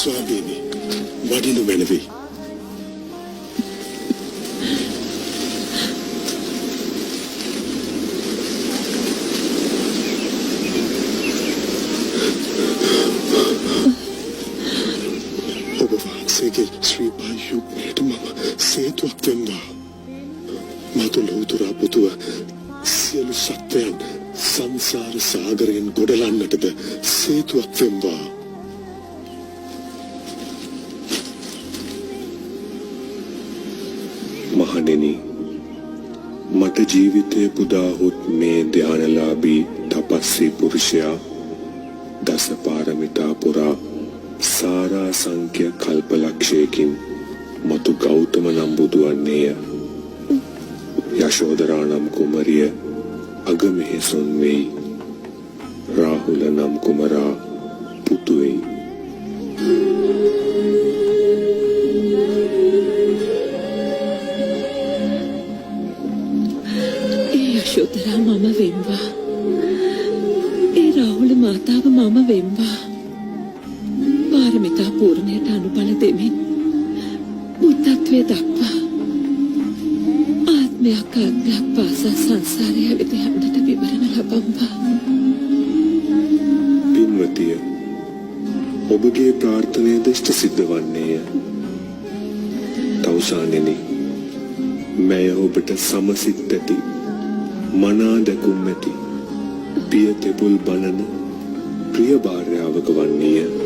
ස්වාමීනි වඩිනු මැනවි. ඔබ වහන්සේගේ ශ්‍රී පායුග්මයට මම සේතුවක් වෙන්වා. මතු ලෞතුරා පුතුව සියලු සත්වයන් සංසාර සාගරයෙන් ගොඩලන්නටද සේතුවක් වෙන්වා. මහණෙනි, මට ජීවිතය පුදාහොත් මේ ධානලාභී තපස්සී පුරුෂයා දස පාරමිතා පුරා සාරා සංඛ්‍ය කල්පලක්ෂයකින් මතු ගෞතම නම් බුදු වන්නේය. යශෝදරා නම් කුමරිය අගමෙහෙසොන් වෙයි. රාහුල නම් කුමරා පුතු වෙයි. යශෝදරා මම වෙම්වා. ඒ රාහුල මාතාව මම වෙම්වා. පාරමිතා පූර්ණයට අනුබල දෙමින් බුද්ධත්වයේ දක්වා ආත්මයක් ආත්මයක් පාසා සංසාරය වෙත යන්නට විවරණ ලබම්වා. පින්වතිය, ඔබගේ ප්‍රාර්ථනය දෂ්ට සිද්ධ වන්නේය. තවුසානෙනි, මැය ඔබට සමසිත් ඇති මනා දැකුම් ඇති පිය තෙපුල් බලන ප්‍රිය භාර්යාවක වන්නේය.